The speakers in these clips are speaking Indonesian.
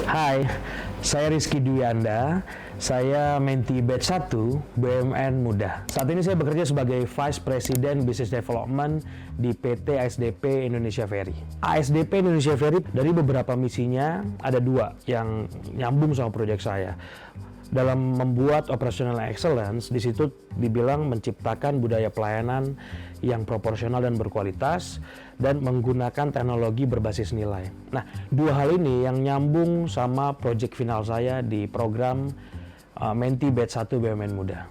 Hai, saya Rizky Dwianda. Saya Menti Batch 1 BUMN Muda. Saat ini saya bekerja sebagai Vice President Business Development di PT ASDP Indonesia Ferry. ASDP Indonesia Ferry dari beberapa misinya ada dua yang nyambung sama proyek saya. Dalam membuat operational excellence, di situ dibilang menciptakan budaya pelayanan yang proporsional dan berkualitas dan menggunakan teknologi berbasis nilai. Nah, dua hal ini yang nyambung sama proyek final saya di program Menti Batch 1 BUMN Muda.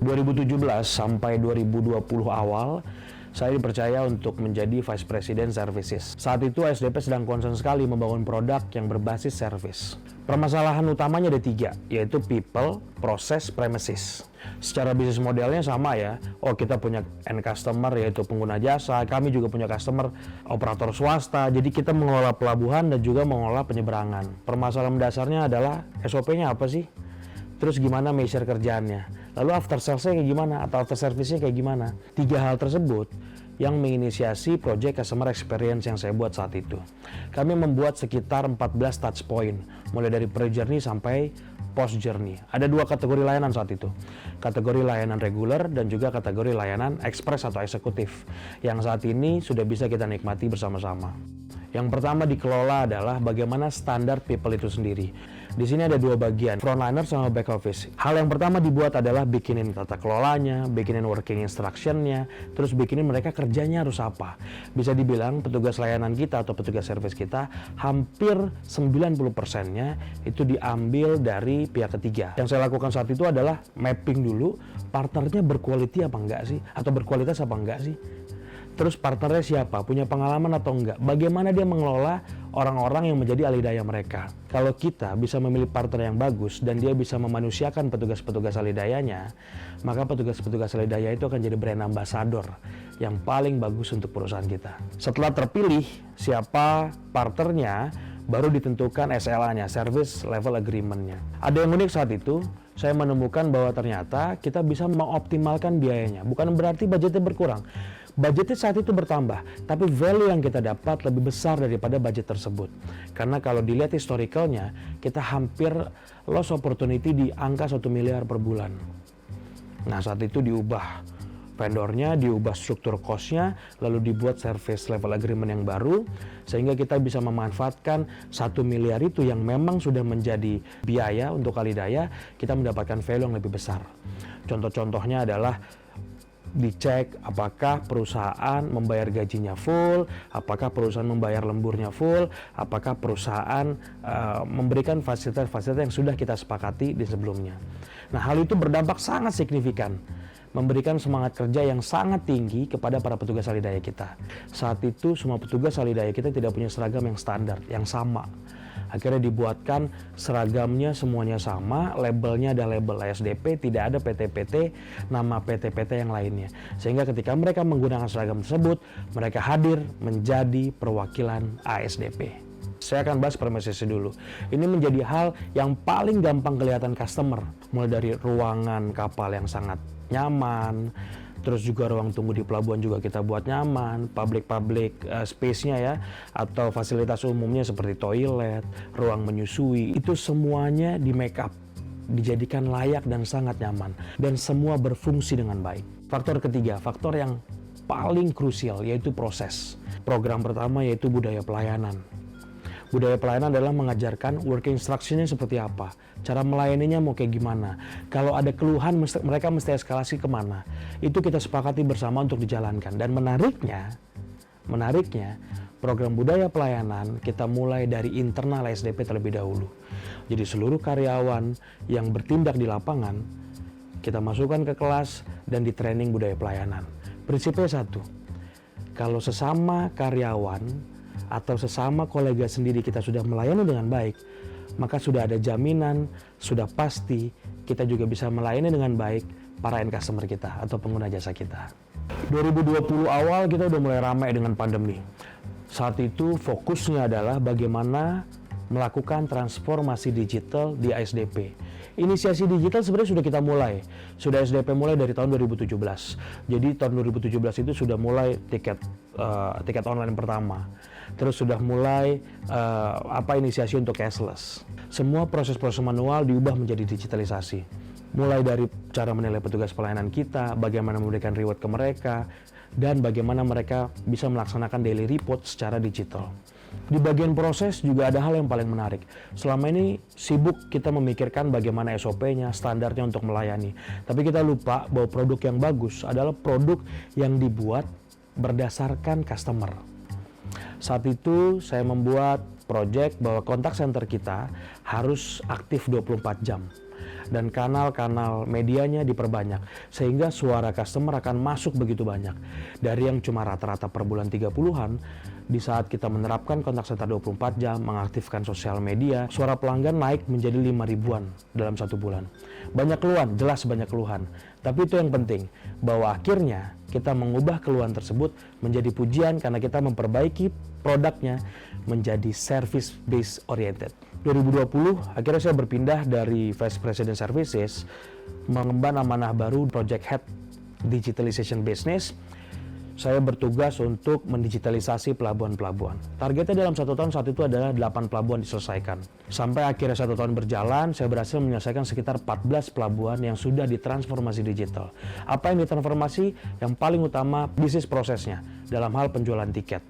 2017 sampai 2020 awal, saya dipercaya untuk menjadi Vice President Services. Saat itu ASDP sedang concern sekali membangun produk yang berbasis service. Permasalahan utamanya ada tiga, yaitu people, process, premises. Secara bisnis modelnya sama ya. Oh, kita punya end customer yaitu pengguna jasa, kami juga punya customer operator swasta. Jadi kita mengelola pelabuhan dan juga mengelola penyeberangan. Permasalahan dasarnya adalah SOP-nya apa sih? Terus gimana measure kerjaannya? Lalu after sales-nya kayak gimana? Atau after service-nya kayak gimana? Tiga hal tersebut yang menginisiasi project customer experience yang saya buat saat itu. Kami membuat sekitar 14 touch point, mulai dari pre-journey sampai post-journey. Ada dua kategori layanan saat itu. Kategori layanan reguler dan juga kategori layanan express atau eksekutif, yang saat ini sudah bisa kita nikmati bersama-sama. Yang pertama dikelola adalah bagaimana standar people itu sendiri. Di sini ada dua bagian, frontliner sama back office. Hal yang pertama dibuat adalah bikinin tata kelolanya, bikinin working instruction-nya, terus bikinin mereka kerjanya harus apa. Bisa dibilang petugas layanan kita atau petugas service kita hampir 90%-nya itu diambil dari pihak ketiga. Yang saya lakukan saat itu adalah mapping dulu, partnernya berquality apa enggak sih? Atau berkualitas apa enggak sih? Terus partnernya siapa? Punya pengalaman atau enggak? Bagaimana dia mengelola orang-orang yang menjadi ahli daya mereka? Kalau kita bisa memilih partner yang bagus dan dia bisa memanusiakan petugas-petugas ahli dayanya, maka petugas-petugas ahli daya itu akan jadi brand ambassador yang paling bagus untuk perusahaan kita. Setelah terpilih siapa partnernya, baru ditentukan SLA-nya, Service Level Agreement-nya. Ada yang unik saat itu, saya menemukan bahwa ternyata kita bisa mengoptimalkan biayanya. Bukan berarti budgetnya berkurang. Budgetnya saat itu bertambah, tapi value yang kita dapat lebih besar daripada budget tersebut. Karena kalau dilihat historicalnya, kita hampir loss opportunity di angka 1 miliar per bulan. Nah, saat itu diubah vendornya, diubah struktur cost-nya, lalu dibuat service level agreement yang baru, sehingga kita bisa memanfaatkan 1 miliar itu yang memang sudah menjadi biaya untuk ahli daya, kita mendapatkan value yang lebih besar. Contoh-contohnya adalah dicek apakah perusahaan membayar gajinya full, apakah perusahaan membayar lemburnya full, apakah perusahaan memberikan fasilitas-fasilitas yang sudah kita sepakati di sebelumnya. Nah, hal itu berdampak sangat signifikan, memberikan semangat kerja yang sangat tinggi kepada para petugas ahli daya kita. Saat itu semua petugas ahli daya kita tidak punya seragam yang standar, yang sama. Akhirnya dibuatkan seragamnya semuanya sama, labelnya ada label ASDP, tidak ada PT-PT, nama PT-PT yang lainnya. Sehingga ketika mereka menggunakan seragam tersebut, mereka hadir menjadi perwakilan ASDP. Saya akan bahas premises dulu. Ini menjadi hal yang paling gampang kelihatan customer, mulai dari ruangan kapal yang sangat nyaman, terus juga ruang tunggu di pelabuhan juga kita buat nyaman, public space-nya ya, atau fasilitas umumnya seperti toilet, ruang menyusui, itu semuanya di make up, dijadikan layak dan sangat nyaman, dan semua berfungsi dengan baik. Faktor ketiga, faktor yang paling krusial yaitu proses. Program pertama yaitu budaya pelayanan. Budaya pelayanan adalah mengajarkan working instruction-nya seperti apa, cara melayaninya mau kayak gimana. Kalau ada keluhan, mereka mesti eskalasi kemana. Itu kita sepakati bersama untuk dijalankan. Dan menariknya, program budaya pelayanan kita mulai dari internal ASDP terlebih dahulu. Jadi seluruh karyawan yang bertindak di lapangan, kita masukkan ke kelas dan di training budaya pelayanan. Prinsipnya satu, kalau sesama karyawan atau sesama kolega sendiri kita sudah melayani dengan baik, maka sudah ada jaminan, sudah pasti kita juga bisa melayani dengan baik para end customer kita atau pengguna jasa kita. 2020 awal kita udah mulai ramai dengan pandemi. Saat itu fokusnya adalah bagaimana melakukan transformasi digital di ASDP. Inisiasi digital sebenarnya sudah kita mulai. Sudah SDP mulai dari tahun 2017. Jadi tahun 2017 itu sudah mulai tiket tiket online pertama. Terus sudah mulai inisiasi untuk cashless. Semua proses-proses manual diubah menjadi digitalisasi. Mulai dari cara menilai petugas pelayanan kita, bagaimana memberikan reward ke mereka, dan bagaimana mereka bisa melaksanakan daily report secara digital. Di bagian proses juga ada hal yang paling menarik. Selama ini sibuk kita memikirkan bagaimana SOP-nya, standarnya untuk melayani. Tapi kita lupa bahwa produk yang bagus adalah produk yang dibuat berdasarkan customer. Saat itu saya membuat project bahwa kontak center kita harus aktif 24 jam. Dan kanal-kanal medianya diperbanyak sehingga suara customer akan masuk begitu banyak. Dari yang cuma rata-rata per bulan 30-an, di saat kita menerapkan kontak center 24 jam, mengaktifkan sosial media, suara pelanggan naik menjadi 5.000-an dalam 1 bulan. Banyak keluhan, jelas banyak keluhan. Tapi itu yang penting, bahwa akhirnya kita mengubah keluhan tersebut menjadi pujian karena kita memperbaiki produknya menjadi service based oriented. 2020 akhirnya saya berpindah dari Vice President Services mengemban amanah baru Project Head Digitalization Business. Saya bertugas untuk mendigitalisasi pelabuhan-pelabuhan. Targetnya dalam 1 tahun saat itu adalah 8 pelabuhan diselesaikan. Sampai akhirnya 1 tahun berjalan, saya berhasil menyelesaikan sekitar 14 pelabuhan yang sudah ditransformasi digital. Apa yang ditransformasi? Yang paling utama bisnis prosesnya dalam hal penjualan tiket.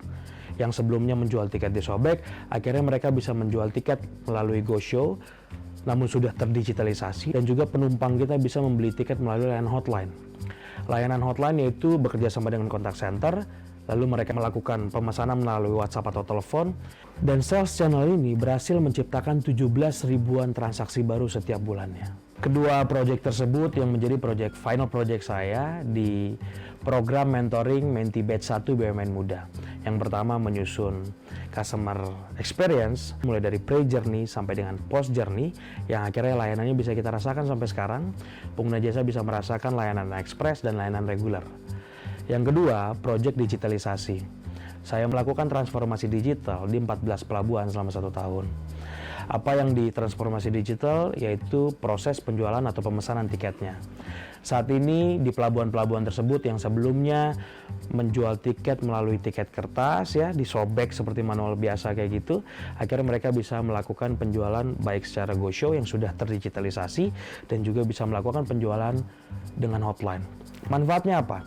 Yang sebelumnya menjual tiket di Sobek, akhirnya mereka bisa menjual tiket melalui GoShow, namun sudah terdigitalisasi, dan juga penumpang kita bisa membeli tiket melalui layanan hotline. Layanan hotline yaitu bekerja sama dengan kontak center, lalu mereka melakukan pemesanan melalui WhatsApp atau telepon, dan sales channel ini berhasil menciptakan 17 ribuan transaksi baru setiap bulannya. Kedua proyek tersebut yang menjadi final project saya di program mentoring Menti Batch 1 BUMN Muda. Yang pertama menyusun customer experience mulai dari pre-journey sampai dengan post-journey yang akhirnya layanannya bisa kita rasakan sampai sekarang. Pengguna jasa bisa merasakan layanan ekspres dan layanan reguler. Yang kedua, proyek digitalisasi. Saya melakukan transformasi digital di 14 pelabuhan selama 1 tahun. Apa yang ditransformasi digital yaitu proses penjualan atau pemesanan tiketnya. Saat ini di pelabuhan-pelabuhan tersebut yang sebelumnya menjual tiket melalui tiket kertas ya, disobek seperti manual biasa kayak gitu, akhirnya mereka bisa melakukan penjualan baik secara GoShow yang sudah terdigitalisasi dan juga bisa melakukan penjualan dengan hotline. Manfaatnya apa?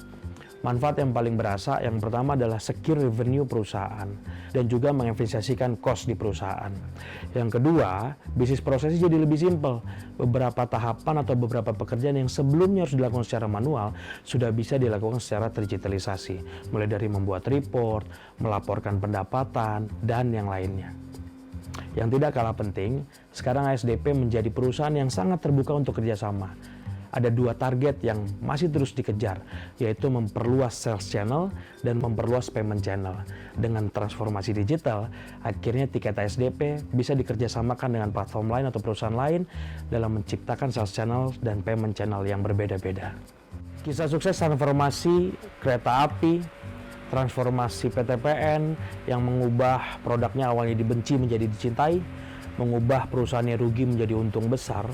Manfaat yang paling berasa yang pertama adalah secure revenue perusahaan dan juga mengefisiensikan cost di perusahaan. Yang kedua, bisnis prosesnya jadi lebih simpel. Beberapa tahapan atau beberapa pekerjaan yang sebelumnya harus dilakukan secara manual sudah bisa dilakukan secara terdigitalisasi. Mulai dari membuat report, melaporkan pendapatan, dan yang lainnya. Yang tidak kalah penting, sekarang ASDP menjadi perusahaan yang sangat terbuka untuk kerjasama. Ada 2 target yang masih terus dikejar, yaitu memperluas sales channel dan memperluas payment channel. Dengan transformasi digital, akhirnya tiket ASDP bisa dikerjasamakan dengan platform lain atau perusahaan lain dalam menciptakan sales channel dan payment channel yang berbeda-beda. Kisah sukses transformasi kereta api, transformasi PTPN yang mengubah produknya awalnya dibenci menjadi dicintai, mengubah perusahaannya rugi menjadi untung besar,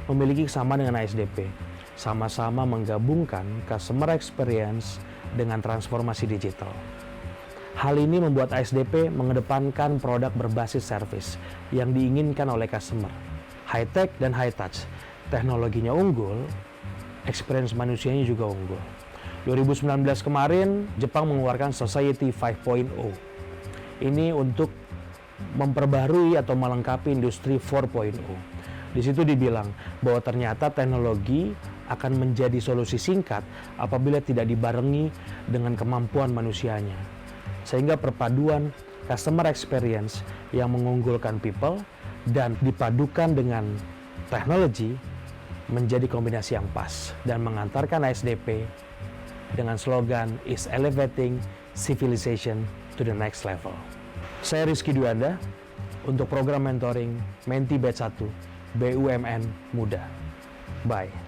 memiliki kesamaan dengan ASDP, sama-sama menggabungkan customer experience dengan transformasi digital. Hal ini membuat ASDP mengedepankan produk berbasis service yang diinginkan oleh customer. High-tech dan high-touch, teknologinya unggul, experience manusianya juga unggul. 2019 kemarin, Jepang mengeluarkan Society 5.0. Ini untuk memperbarui atau melengkapi industri 4.0. Di situ dibilang bahwa ternyata teknologi akan menjadi solusi singkat apabila tidak dibarengi dengan kemampuan manusianya. Sehingga perpaduan customer experience yang mengunggulkan people dan dipadukan dengan teknologi menjadi kombinasi yang pas dan mengantarkan ASDP dengan slogan is elevating civilization to the next level. Saya Rizky Dwianda untuk program mentoring Menti Batch 1 BUMN Muda. Bye.